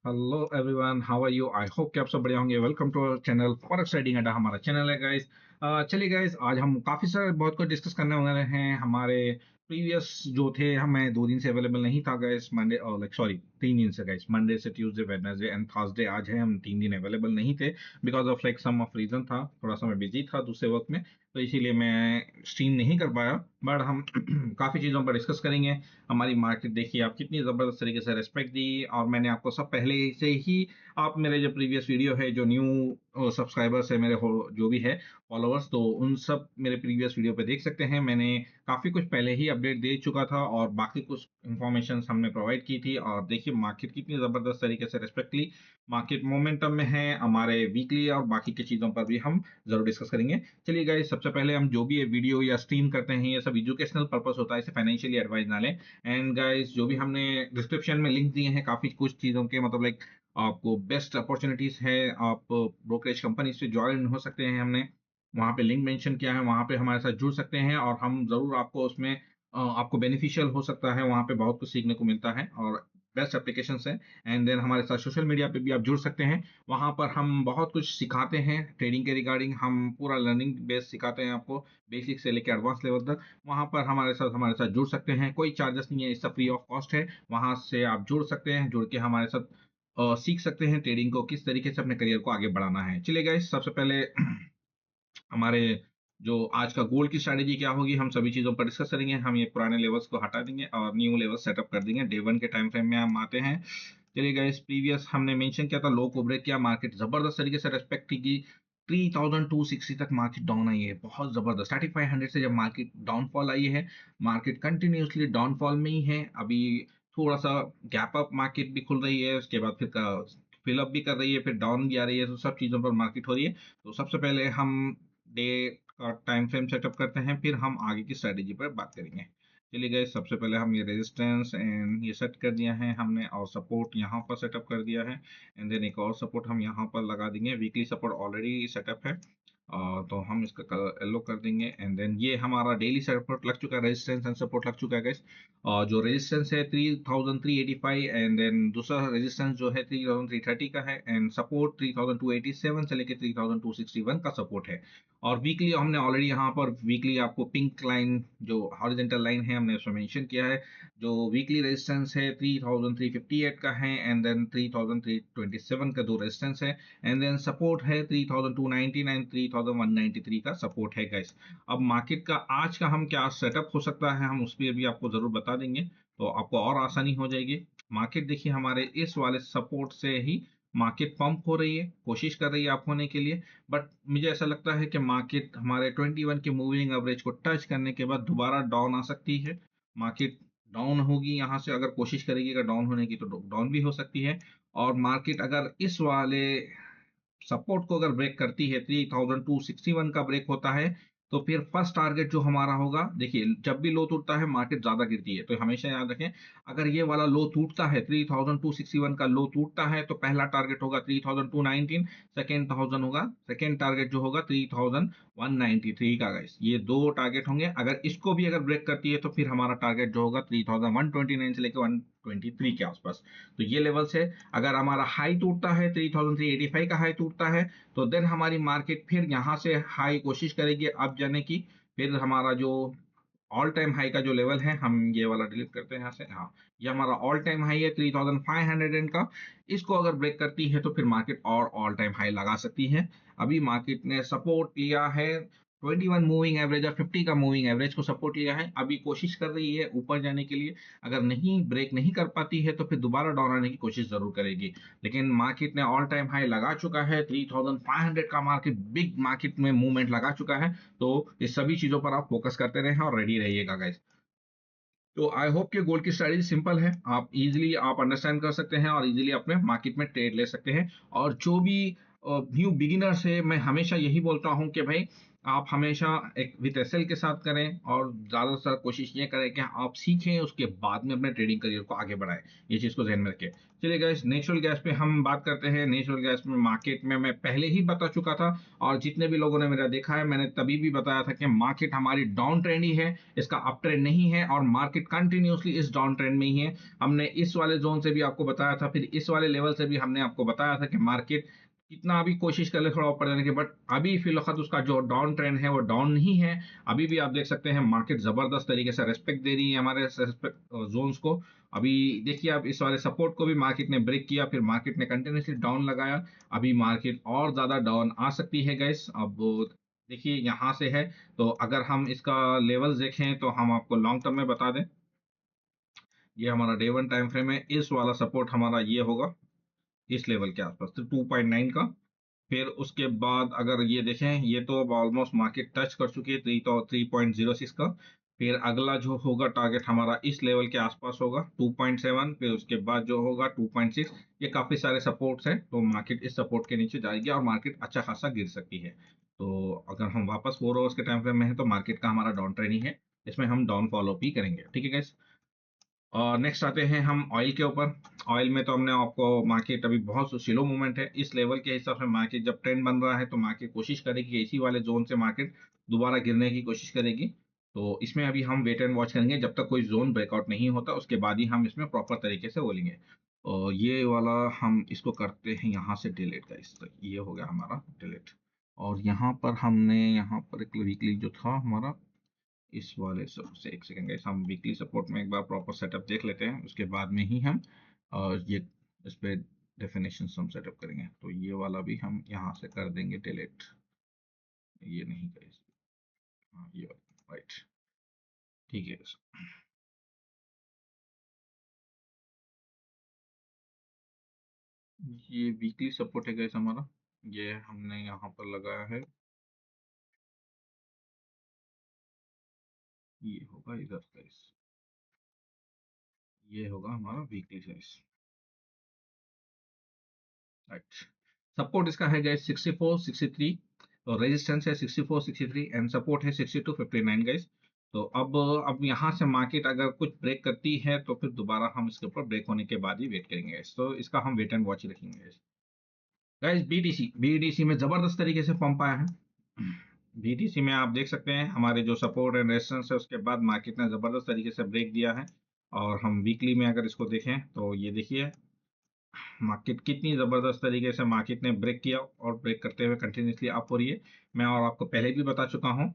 Hello everyone, how are you? I hope कि आप सब बढ़िया होंगे। Welcome to our channel forex trading अड्डा, हमारा चैनल है गाइस। चलिए गाइस, आज हम काफी सारे बहुत कुछ डिस्कस करने वाले हैं। हमारे प्रीवियस जो थे, हमें 2 दिन से अवेलेबल नहीं था गाइस, मंडे और लाइक सॉरी 3 दिन से गाइस, मंडे से ट्यूसडे वेडनेसडे एंड थर्सडे आज है। हम 3 दिन अवेलेबल नहीं थे because of like some of reason था, थोड़ा सा मैं बिजी था दूसरे वर्क में, तो इसीलिए मैं स्ट्रीम नहीं कर पाया। बट हम काफी चीजों पर डिस्कस करेंगे। हमारी मार्केट देखिए, आप कितनी जबरदस्त तरीके से रेस्पेक्ट दी, और मैंने आपको सब पहले से ही, आप मेरे जो प्रीवियस वीडियो है, जो न्यू सब्सक्राइबर्स है मेरे जो भी है फॉलोअर्स, तो उन सब मेरे प्रीवियस वीडियो पे देख सकते हैं। मैंने काफी कुछ पहले ही अपडेट दे चुका था और बाकी कुछ इंफॉर्मेशन हमने प्रोवाइड की थी। और देखिए मार्केट कितनी जबरदस्त तरीके से रेस्पेक्टली मार्केट मोमेंटम में है। हमारे वीकली और बाकी की चीजों पर भी हम जरूर डिस्कस करेंगे। चलिए गाइस, सबसे पहले हम जो भी ये वीडियो या स्ट्रीम करते हैं, ये सब एजुकेशनल पर्पस होता है, इसे फाइनेंशियली एडवाइस ना लें। एंड गाइस, जो भी हमने डिस्क्रिप्शन में लिंक दिए हैं काफी कुछ चीजों के, मतलब लाइक आपको बेस्ट अपॉर्चुनिटीज है, आप ब्रोकरेज कंपनी से ज्वाइन हो सकते हैं। हमने वहाँ पे लिंक मेंशन किया है, वहाँ पे हमारे साथ जुड़ सकते हैं और हम जरूर आपको उसमें आपको बेनिफिशियल हो सकता है। वहाँ पे बहुत कुछ सीखने को मिलता है और बेस्ट एप्लीकेशन है। एंड देन हमारे साथ सोशल मीडिया पे भी आप जुड़ सकते हैं। वहाँ पर हम बहुत कुछ सिखाते हैं ट्रेडिंग के रिगार्डिंग, हम पूरा लर्निंग बेस सिखाते हैं आपको, बेसिक से लेकर एडवांस लेवल तक। वहाँ पर हमारे साथ जुड़ सकते हैं, कोई चार्जेस नहीं है, इसका फ्री ऑफ कॉस्ट है। वहाँ से आप जुड़ सकते हैं, जुड़ के हमारे साथ सीख सकते हैं ट्रेडिंग को किस तरीके से अपने करियर को आगे बढ़ाना है। चलिए गाइस, सबसे पहले हमारे जो आज का गोल की स्ट्रैटेजी क्या होगी, हम सभी चीजों पर डिस्कस करेंगे। हम ये पुराने लेवल्स को हटा देंगे और न्यू लेवल सेटअप कर देंगे। डे वन के टाइम फ्रेम में हम आते हैं। चलिए गाइस, प्रीवियस हमने मेंशन किया था, लो को ब्रेक किया, मार्केट जबरदस्त तरीके से रेस्पेक्ट की। 3260 तक मार्केट डाउन आई है, बहुत जबरदस्त। 3500 से जब मार्केट डाउनफॉल आई है, मार्केट कंटिन्यूअसली डाउनफॉल में ही है। अभी थोड़ा सा गैप अप मार्केट भी खुल रही है, उसके बाद फिर फिल अप भी कर रही है, फिर डाउन भी आ रही है, तो सब चीजों पर मार्केट हो रही है। तो सबसे पहले हम डे का टाइम फ्रेम सेटअप करते हैं, फिर हम आगे की स्ट्रेटेजी पर बात करेंगे। चलिए गए, सबसे पहले हम ये रेजिस्टेंस एंड ये सेट कर दिया है हमने, और सपोर्ट यहाँ पर सेटअप कर दिया है। एंड देन एक और सपोर्ट हम यहाँ पर लगा देंगे। वीकली सपोर्ट ऑलरेडी सेटअप है, तो हम इसका कलर येलो कर देंगे। एंड देन ये हमारा डेली सपोर्ट लग चुका है, रेजिस्टेंस एंड सपोर्ट लग चुका है गाइस। और जो रेजिस्टेंस है 3385, एंड देन दूसरा रेजिस्टेंस जो है 3330 का है, एंड सपोर्ट 3287 से लेके 3261 का सपोर्ट है। और वीकली हमने ऑलरेडी यहाँ पर वीकली आपको पिंक लाइन, जो हॉरिजॉन्टल लाइन है, हमने उसमें मेंशन किया है। जो वीकली रेजिस्टेंस है 3358 का है, एंड देन 3327 का दो रेजिस्टेंस है। एंड देन सपोर्ट है 3219 एंड 3193 का सपोर्ट है गाइस। अब मार्केट का आज का हम क्या सेटअप हो सकता है, हम उस पर भी आपको जरूर बता देंगे, तो आपको और आसानी हो जाएगी। मार्केट देखिए, हमारे इस वाले सपोर्ट से ही मार्केट पंप हो रही है, कोशिश कर रही है आप होने के लिए। बट मुझे ऐसा लगता है कि मार्केट हमारे 21 के मूविंग एवरेज को टच करने के बाद दोबारा डाउन आ सकती है। मार्केट डाउन होगी यहाँ से, अगर कोशिश करेगी अगर डाउन होने की, तो डाउन भी हो सकती है। और मार्केट अगर इस वाले सपोर्ट को अगर ब्रेक करती है, 3261 का ब्रेक होता है, तो फिर फर्स्ट टारगेट जो हमारा होगा, देखिए जब भी लो टूटता है मार्केट ज्यादा गिरती है, तो हमेशा याद रखें, अगर ये वाला लो टूटता है, 3261 का लो टूटता है, तो पहला टारगेट होगा 3219, सेकेंड सेकेंड टारगेट जो होगा 3193 का गाइस। ये दो टारगेट होंगे, अगर इसको भी अगर ब्रेक करती है, तो फिर हमारा टारगेट जो होगा 3129 से लेकर 123 के आसपास। तो ये लेवल्स है। अगर हमारा हाई टूटता है, 3385 का हाई टूटता है, तो देन हमारी मार्केट फिर यहाँ से हाई कोशिश करेगी अप जाने की। फिर हमारा जो ऑल टाइम हाई का जो लेवल है, हम ये वाला डिलीट करते हैं यहाँ से, हाँ, ये हमारा ऑल टाइम हाई है 3500 का। इसको अगर ब्रेक करती है, तो फिर मार्केट और ऑल टाइम हाई लगा सकती है। अभी मार्केट ने सपोर्ट लिया है 21 मूविंग एवरेज और 50 का मूविंग एवरेज को सपोर्ट लिया है, अभी कोशिश कर रही है ऊपर जाने के लिए। अगर नहीं ब्रेक नहीं कर पाती है, तो फिर दोबारा डाउन आने की कोशिश जरूर करेगी। लेकिन मार्केट ने ऑल टाइम हाई लगा चुका है, 3500 का मार्केट बिग मार्केट में मूवमेंट लगा चुका है। तो इस सभी चीजों पर आप फोकस करते रहें और रेडी रहिएगा गाइस। तो आई होप कि गोल्ड की स्ट्रेटजी सिंपल है, आप इजीली आप अंडरस्टैंड कर सकते हैं और इजीली अपने मार्केट में ट्रेड ले सकते हैं। और जो भी न्यू बिगिनर्स है, मैं हमेशा यही बोलता हूं कि भाई आप हमेशा एक विद एसएल के साथ करें और ज़्यादा से ज़्यादा कोशिश ये करें कि आप सीखें, उसके बाद में अपने ट्रेडिंग करियर को आगे बढ़ाएँ। ये चीज़ को ज़हन में रखें। चलिए गाइस, नेचुरल गैस पे हम बात करते हैं। नेचुरल गैस में मार्केट में मैं पहले ही बता चुका था और जितने भी लोगों ने मेरा देखा है, मैंने तभी भी बताया था कि मार्केट हमारी डाउन ट्रेंड ही है, इसका अप ट्रेंड नहीं है और मार्केट कंटिन्यूअसली इस डाउन ट्रेंड में ही है। हमने इस वाले ज़ोन से भी आपको बताया था, फिर इस वाले लेवल से भी हमने आपको बताया था कि मार्केट कितना भी कोशिश कर ले थोड़ा ऊपर जाने की, बट अभी फिलहाल उसका जो डाउन ट्रेंड है वो डाउन नहीं है। अभी भी आप देख सकते हैं मार्केट जबरदस्त तरीके से रेस्पेक्ट दे रही है हमारे जोन्स को। अभी देखिए, आप इस वाले सपोर्ट को भी मार्केट ने ब्रेक किया, फिर मार्केट ने कंटिन्यूसली डाउन लगाया। अभी मार्केट और ज्यादा डाउन आ सकती है गाइस। अब देखिए यहाँ से है, तो अगर हम इसका लेवल्स देखें तो हम आपको लॉन्ग टर्म में बता दें। ये हमारा डे वन टाइम फ्रेम है, इस वाला सपोर्ट हमारा ये होगा इस लेवल के आसपास, तो 2.9 का। फिर उसके बाद अगर ये देखें, ये तो अब ऑलमोस्ट मार्केट टच कर चुकी है, 3.06 का। फिर अगला जो होगा टारगेट हमारा इस लेवल के आसपास होगा 2.7, फिर उसके बाद जो होगा 2.6। ये काफी सारे सपोर्ट्स हैं, तो मार्केट इस सपोर्ट के नीचे जाएगी और मार्केट अच्छा खासा गिर सकती है। तो अगर हम वापस 4 आवर्स के टाइम फ्रेम में है, तो मार्केट का हमारा डाउन ट्रेंड ही है, इसमें हम डाउन फॉलो भी करेंगे। ठीक है गाइस। और नेक्स्ट आते हैं हम ऑयल के ऊपर। ऑयल में तो हमने आपको मार्केट अभी बहुत स्लो मूवमेंट है, इस लेवल के हिसाब से मार्केट जब ट्रेंड बन रहा है तो मार्केट कोशिश करेगी कि इसी वाले जोन से मार्केट दोबारा गिरने की कोशिश करेगी। तो इसमें अभी हम वेट एंड वॉच करेंगे, जब तक कोई जोन ब्रेकआउट नहीं होता उसके बाद ही हम इसमें प्रॉपर तरीके से बोलेंगे। और ये वाला हम इसको करते हैं यहाँ से डिलीट का, इस ये हो गया हमारा डिलीट। और यहाँ पर हमने यहाँ पर एक वीकली जो था हमारा, इस वाले से एक सेकंड गाइस, हम वीकली सपोर्ट में एक बार प्रॉपर सेटअप देख लेते हैं, उसके बाद में ही हम ये इस पे डेफिनेशन हम सेटअप करेंगे। तो ये वाला भी हम यहाँ से कर देंगे डिलीट, ये नहीं गाइस, हाँ ये राइट, ठीक है। ये वीकली सपोर्ट है गाइस हमारा, ये हमने यहाँ पर लगाया है, ये होगा इधर गाइस, ये होगा हमारा वीकली साइज, राइट। सपोर्ट इसका है गाइस 64 63, और रेजिस्टेंस है 64 63 एंड सपोर्ट है 62 59 गाइस। तो अब यहाँ से मार्केट अगर कुछ ब्रेक करती है तो फिर दोबारा हम इसके ऊपर ब्रेक होने के बाद ही वेट करेंगे गाइस, तो इसका हम वेट एंड वॉच रखेंगे गाइस। गाइस बीटीसी में जबरदस्त तरीके से पंप आया है। बीटीसी में आप देख सकते हैं हमारे जो सपोर्ट एंड रेजिस्टेंस है उसके बाद मार्केट ने जबरदस्त तरीके से ब्रेक दिया है। और हम वीकली में अगर इसको देखें तो ये देखिए मार्केट कितनी जबरदस्त तरीके से मार्केट ने ब्रेक किया और ब्रेक करते हुए कंटिन्यूसली अप हो रही है। मैं और आपको पहले भी बता चुका हूँ,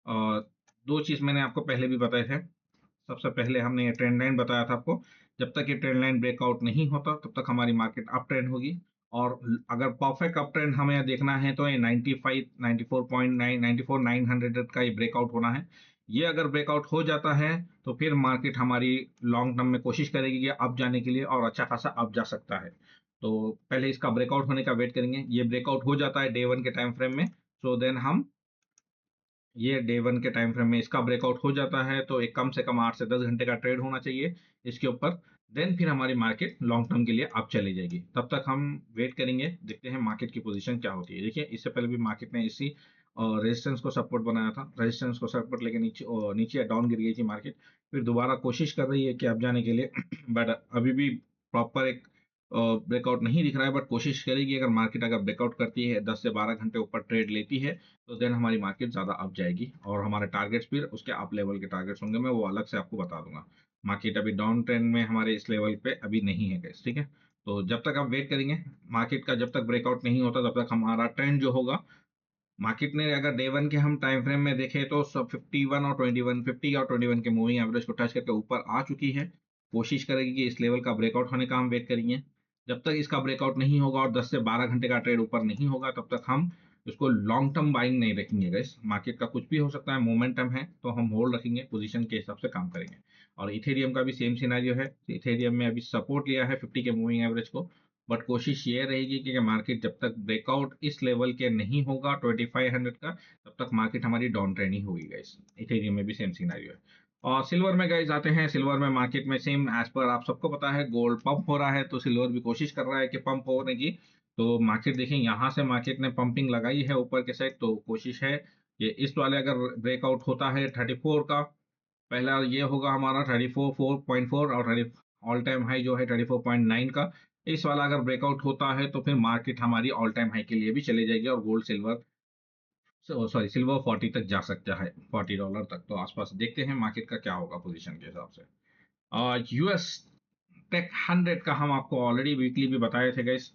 और दो चीज मैंने आपको पहले भी बताए थे। सबसे पहले हमने ये ट्रेंड लाइन बताया था आपको, जब तक ये ट्रेंड लाइन ब्रेकआउट नहीं होता तब तक हमारी मार्केट अप ट्रेंड होगी। और अगर परफेक्ट अप ट्रेंड हमें देखना है तो ये 95 94.9 94,900 का ये ब्रेकआउट होना है। ये अगर ब्रेकआउट हो जाता है तो फिर मार्केट हमारी लॉन्ग टर्म में कोशिश करेगी कि अप जाने के लिए, और अच्छा खासा अप जा सकता है। तो पहले इसका ब्रेकआउट होने का वेट करेंगे, ये ब्रेकआउट हो जाता है डे वन के टाइम फ्रेम में, सो देन हम ये डे वन के टाइम फ्रेम में इसका ब्रेकआउट हो जाता है तो एक कम से कम 8 से 10 घंटे का ट्रेड होना चाहिए इसके ऊपर। देन फिर हमारी मार्केट लॉन्ग टर्म के लिए अप चली जाएगी, तब तक हम वेट करेंगे, देखते हैं मार्केट की पोजीशन क्या होती है। देखिए इससे पहले भी मार्केट ने इसी रेजिस्टेंस को सपोर्ट बनाया था, रेजिस्टेंस को सपोर्ट लेके नीचे डाउन गिर गई थी मार्केट। फिर दोबारा कोशिश कर रही है कि अप जाने के लिए बट अभी भी प्रॉपर एक ब्रेकआउट नहीं दिख रहा है, बट कोशिश करेगी, अगर मार्केट अगर ब्रेकआउट करती है 10 से 12 घंटे ऊपर ट्रेड लेती है तो देन हमारी मार्केट ज्यादा अप जाएगी और हमारे टारगेट्स फिर उसके अप लेवल के टारगेट्स होंगे, मैं वो अलग से आपको बता दूंगा। मार्केट अभी डाउन ट्रेंड में हमारे इस लेवल पे अभी नहीं है गाइस, ठीक है। तो जब तक आप वेट करेंगे मार्केट का, जब तक ब्रेकआउट नहीं होता तब तक हमारा ट्रेंड जो होगा, मार्केट ने अगर डे वन के हम टाइम फ्रेम में देखें तो सब 51 और 21 50 और 21 के मूविंग एवरेज को टच करके ऊपर आ चुकी है। कोशिश करेगी कि इस लेवल का ब्रेकआउट होने का हम वेट करेंगे। जब तक इसका ब्रेकआउट नहीं होगा और 10 से 12 घंटे का ट्रेड ऊपर नहीं होगा तब तक हम इसको लॉन्ग टर्म बाइंग नहीं रखेंगे गाइस। मार्केट का कुछ भी हो सकता है, मोमेंटम है तो हम होल्ड रखेंगे, पोजीशन के हिसाब से काम करेंगे। और इथेरियम का भी सेम सिनेरियो है, इथेरियम में अभी सपोर्ट लिया है 50 के मूविंग एवरेज को, बट कोशिश ये रहेगी कि मार्केट जब तक ब्रेकआउट इस लेवल के नहीं होगा 2500 का, तब तक मार्केट हमारी डाउन ट्रेंड ही होगी गाइस। इथेरियम में भी सेम सिनेरियो है। और सिल्वर में गाइस आते हैं, सिल्वर में मार्केट में सेम एज पर आप सबको पता है, गोल्ड पंप हो रहा है तो सिल्वर भी कोशिश कर रहा है कि पंप होने की। तो मार्केट देखें, यहाँ से मार्केट ने पंपिंग लगाई है ऊपर के साइड, तो कोशिश है ये इस वाले अगर ब्रेकआउट होता है 34 का, पहला ये होगा हमारा 34.4 और 30 ऑल टाइम हाई जो है 34.9 का। इस वाला अगर ब्रेकआउट होता है तो फिर मार्केट हमारी ऑल टाइम हाई के लिए भी चली जाएगी और गोल्ड सिल्वर, सॉरी सिल्वर 40 तक जा सकता है, $40 तक। तो आसपास देखते हैं मार्केट का क्या होगा पोजीशन के हिसाब से। यूएस टेक 100 का हम आपको ऑलरेडी वीकली भी बताए थे गाइस।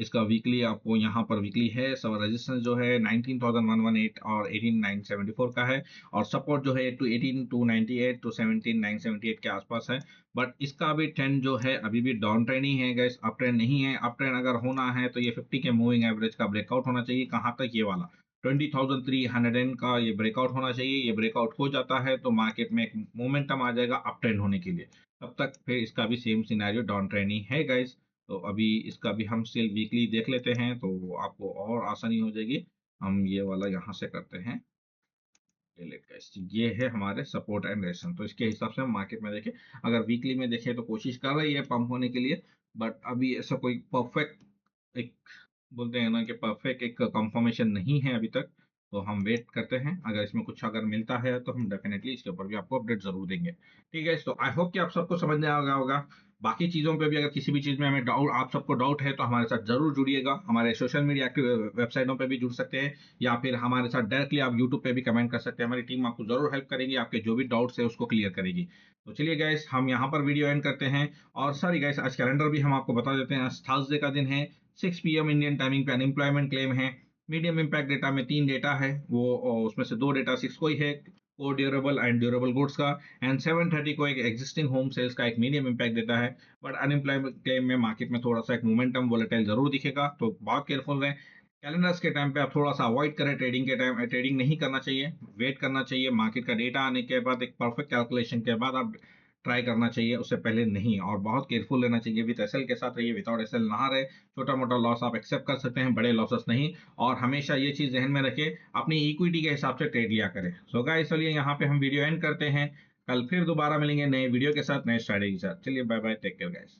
इसका वीकली आपको यहाँ पर वीकली है, सब रेजिस्टेंस जो है 19,118 और 18,974 का है, और सपोर्ट जो है टू 18,298 टू 17,978 के आसपास है। बट इसका भी ट्रेंड जो है अभी भी डाउन ट्रेंड ही है गाइस, अप ट्रेंड नहीं है। अप ट्रेंड अगर होना है तो ये 50 के मूविंग एवरेज का ब्रेकआउट होना चाहिए। कहाँ तक? ये वाला 20,300 का ये ब्रेकआउट होना चाहिए। ये ब्रेकआउट हो जाता है तो मार्केट में एक मोमेंटम आ जाएगा अप ट्रेंड होने के लिए। तब तक फिर इसका भी सेम सिनेरियो डाउन ट्रेंड ही है गाइस। तो अभी इसका भी हम स्टिल वीकली देख लेते हैं तो आपको और आसानी हो जाएगी। हम ये वाला यहाँ से करते हैं, ये है हमारे सपोर्ट एंड रेजिस्टेंस। तो इसके हिसाब से हम मार्केट में देखें, अगर वीकली में देखें तो कोशिश कर रही है पंप होने के लिए, बट अभी ऐसा कोई परफेक्ट एक, बोलते हैं ना कि परफेक्ट एक कंफर्मेशन नहीं है अभी तक। तो हम वेट करते हैं, अगर इसमें कुछ अगर मिलता है तो हम डेफिनेटली इसके ऊपर भी आपको अपडेट जरूर देंगे। ठीक है, तो आई होप कि आप सबको समझ में आ गया होगा। बाकी चीजों पे भी अगर किसी भी चीज में हमें डाउट, आप सबको डाउट है, तो हमारे साथ जरूर जुड़िएगा। हमारे सोशल मीडिया एक्टिव वेबसाइटों पे भी जुड़ सकते हैं, या फिर हमारे साथ डायरेक्टली आप यूट्यूब पे भी कमेंट कर सकते हैं। हमारी टीम आपको जरूर हेल्प करेगी, आपके जो भी डाउट्स है उसको क्लियर करेगी। तो चलिए गैस, हम यहाँ पर वीडियो एंड करते हैं। और सॉरी गैस, आज कैलेंडर भी हम आपको बता देते हैं। आज थर्सडे का दिन है, 6 PM इंडियन टाइमिंग पे अनएम्प्लॉयमेंट क्लेम है। मीडियम इम्पैक्ट डेटा में 3 डेटा है, वो उसमें से 2 डेटा 6 को ही है, core durable and durable goods का। एंड 7:30 को एक एग्जिस्टिंग होम सेल्स का एक मीडियम इम्पैक्ट देता है। बट अनएम्प्लॉयमेंट क्लेम में मार्केट में थोड़ा सा एक मोमेंटम वोलेटाइल जरूर दिखेगा, तो बहुत केयरफुल रहें। कैलेंडर्स के टाइम पे आप थोड़ा सा अवॉइड करें, ट्रेडिंग के टाइम ट्रेडिंग नहीं करना चाहिए। वेट करना चाहिए मार्केट का डेटा आने के बाद, एक परफेक्ट कैलकुलेशन के बाद आप ट्राई करना चाहिए, उससे पहले नहीं। और बहुत केयरफुल रहना चाहिए, विद एसएल के साथ रहिए, विदाउट एसएल ना रहे। छोटा मोटा लॉस आप एक्सेप्ट कर सकते हैं, बड़े लॉसेस नहीं। और हमेशा ये चीज ध्यान में रखिए, अपनी इक्विटी के हिसाब से ट्रेड लिया करें। सो गाइस, चलिए यहाँ पे हम वीडियो एंड करते हैं। कल फिर दोबारा मिलेंगे नए वीडियो के साथ, नए स्ट्रैटेजी के साथ। चलिए bye bye, take care guys.